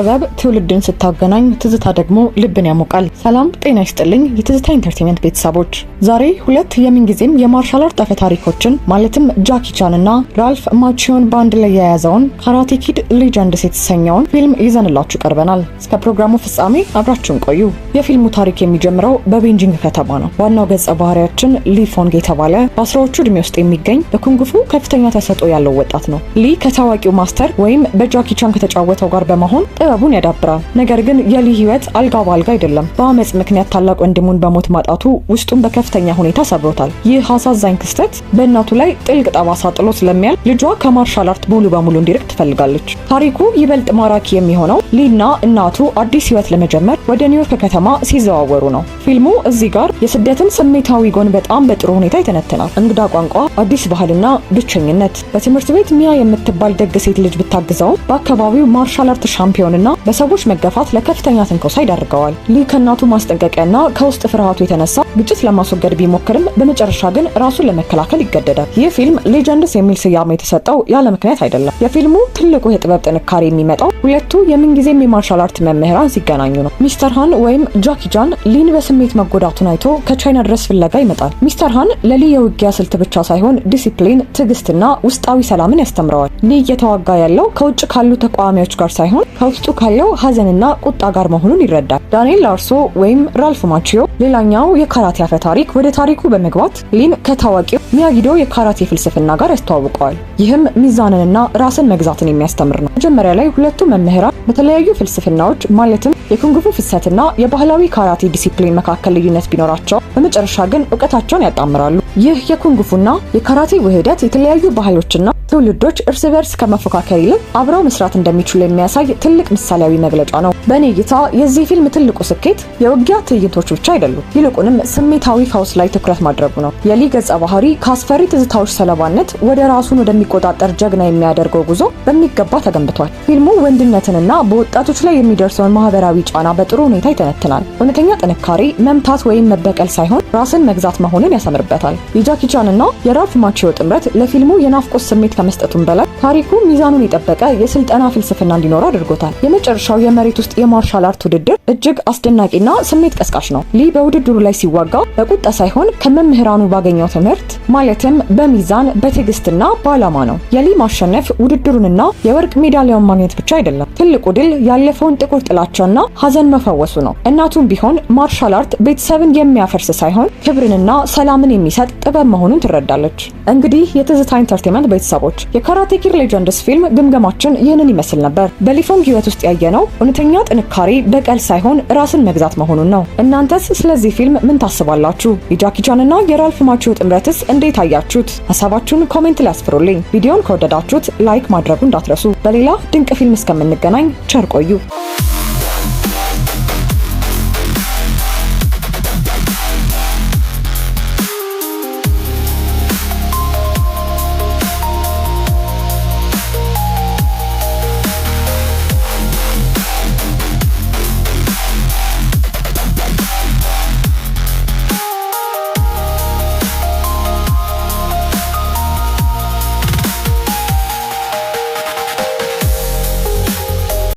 ጥበብ ትውልድን ስታገናኝ ትዝታ ደግሞ ልብን ያሞቃል። ሰላም ጤና ይስጥልኝ የትዝታ ኢንተርቴይንመንት ቤተሰቦች፣ ዛሬ ሁለት የምንጊዜም የማርሻል አርት ጠፈ ታሪኮችን ማለትም ጃኪ ቻን እና ራልፍ ማቺዮን ባንድ ላይ የያዘውን ካራቴ ኪድ ሌጀንድስ የተሰኘውን ፊልም ይዘንላችሁ ቀርበናል። እስከ ፕሮግራሙ ፍጻሜ አብራችሁን ቆዩ። የፊልሙ ታሪክ የሚጀምረው በቤጂንግ ከተማ ነው። ዋናው ገጸ ባህሪያችን ሊ ፎንግ የተባለ በአስራዎቹ እድሜ ውስጥ የሚገኝ በኩንግፉ ከፍተኛ ተሰጥኦ ያለው ወጣት ነው። ሊ ከታዋቂው ማስተር ወይም በጃኪ ቻን ከተጫወተው ጋር በመሆን ጥበቡን ያዳብራል። ነገር ግን የሊ ህይወት አልጋ ባልጋ አይደለም። በአመጽ ምክንያት ታላቅ ወንድሙን በሞት ማጣቱ ውስጡን በከፍተኛ ሁኔታ ሰብሮታል። ይህ አሳዛኝ ክስተት በእናቱ ላይ ጥልቅ ጠባሳ ጥሎ ስለሚያል ልጇ ከማርሻል አርት ሙሉ በሙሉ እንዲርቅ ትፈልጋለች። ታሪኩ ይበልጥ ማራኪ የሚሆነው ሊና እናቱ አዲስ ህይወት ለመጀመር ወደ ኒውዮርክ ከተማ ሲዘዋወሩ ነው። ፊልሙ እዚህ ጋር የስደትን ስሜታዊ ጎን በጣም በጥሩ ሁኔታ ይተነትናል። እንግዳ ቋንቋ፣ አዲስ ባህልና ብቸኝነት። በትምህርት ቤት ሚያ የምትባል ደግ ሴት ልጅ ብታግዘው በአካባቢው ማርሻል አርት ሻምፒዮንና በሰዎች መገፋት ለከፍተኛ ትንኮሳ ይዳርገዋል። ሊ ከእናቱ ማስጠንቀቂያና ከውስጥ ፍርሃቱ የተነሳ ግጭት ለማስወገድ ቢሞክርም በመጨረሻ ግን ራሱን ለመከላከል ይገደዳል። ይህ ፊልም ሌጀንድስ የሚል ስያሜ የተሰጠው ያለ ምክንያት አይደለም። የፊልሙ ትልቁ የጥበብ ጥንካሬ የሚመጣው ሁለቱ የምንጊዜም የማርሻል አርት መምህራን ሲገናኙ ነው። ሚስተር ሃን ወይም ጃኪ ቻን ሊን በስሜት መጎዳቱን አይቶ ከቻይና ድረስ ፍለጋ ይመጣል። ሚስተር ሃን ለሊ የውጊያ ስልት ብቻ ሳይሆን ዲሲፕሊን፣ ትዕግስትና ውስጣዊ ሰላምን ያስተምረዋል። ሊ እየተዋጋ ያለው ከውጭ ካሉ ተቃዋሚዎች ጋር ሳይሆን ከውስጡ ካለው ሀዘንና ቁጣ ጋር መሆኑን ይረዳል። ዳንኤል ላርሶ ወይም ራልፍ ማቺዮ ሌላኛው የካራቴ አፈ ታሪክ ወደ ታሪኩ በመግባት ሊን ከታዋቂው ሚያጊዶ የካራቴ ፍልስፍና ጋር ያስተዋውቀዋል። ይህም ሚዛንንና ራስን መግዛትን የሚያስተምር ነው። መጀመሪያ ላይ ሁለቱ መምህራን በተለያዩ ፍልስፍናዎች ማለትም የኩንግፉ ፍልሰትና የባህላዊ ካራቴ ዲሲፕሊን መካከል ልዩነት ቢኖራቸው በመጨረሻ ግን እውቀታቸውን ያጣምራሉ። ይህ የኩንግፉና የካራቴ ውህደት የተለያዩ ባህሎችና ትውልዶች እርስ በርስ ከመፎካከር ይልቅ አብረው መስራት እንደሚችሉ የሚያሳይ ትልቅ ምሳሌያዊ መግለጫ ነው። በእኔ እይታ የዚህ ፊልም ትልቁ ስኬት የውጊያ ትዕይንቶች ብቻ አይደሉም፣ ይልቁንም ስሜታዊ ፈውስ ላይ ትኩረት ማድረጉ ነው። የሊ ገጸ ባህሪ ከአስፈሪ ትዝታዎች ሰለባነት ወደ ራሱን ወደሚቆጣጠር ጀግና የሚያደርገው ጉዞ በሚገባ ተገንብቷል። ፊልሙ ወንድነትንና በወጣቶች ላይ የሚደርሰውን ማህበራዊ ጫና በጥሩ ሁኔታ ይተነትናል። እውነተኛ ጥንካሬ መምታት ወይም መበቀል ሳይሆን ራስን መግዛት መሆኑን ያሰምርበታል። የጃኪ ቻንና የራልፍ ማቺዮ ጥምረት ለፊልሙ የናፍቆት ስሜት ከመስጠቱም በላይ ታሪኩ ሚዛኑን የጠበቀ የስልጠና ፍልስፍና እንዲኖር አድርጎታል። የመጨረሻው የመሬት ውስጥ የማርሻል አርት ውድድር እጅግ አስደናቂና ስሜት ቀስቃሽ ነው። ሊ በውድድሩ ላይ ሲዋጋ በቁጣ ሳይሆን ከመምህራኑ ባገኘው ትምህርት ማለትም በሚዛን በትዕግስትና በዓላማ ነው። የሊ ማሸነፍ ውድድሩንና የወርቅ ሜዳሊያውን ማግኘት ብቻ አይደለም። ትልቁ ድል ያለፈውን ጥቁር ጥላቻና ሀዘን መፈወሱ ነው። እናቱም ቢሆን ማርሻል አርት ቤተሰብን የሚያፈርስ ሳይሆን ክብርንና ሰላምን የሚሰጥ ጥበብ መሆኑን ትረዳለች። እንግዲህ የትዝታ ኢንተርቴይንመንት ቤተሰቦች የካራቴ ኪድ ሌጀንድስ ፊልም ግምገማችን ይህንን ይመስል ነበር። በሊ ፎንግ ህይወት ውስጥ ያየነው እውነተኛ ጥንካሬ በቀል ሳይሆን ራስን መግዛት መሆኑን ነው። እናንተስ ስለዚህ ፊልም ምን ታስባላችሁ? የጃኪ ቻንና የራልፍ ማቺዮ ጥምረትስ እንዴት አያችሁት? ሀሳባችሁን ኮሜንት ላይ አስፍሩልኝ። ቪዲዮን ከወደዳችሁት ላይክ ማድረጉ እንዳትረሱ። በሌላ ድንቅ ፊልም እስከምንገናኝ ቸር ቆዩ።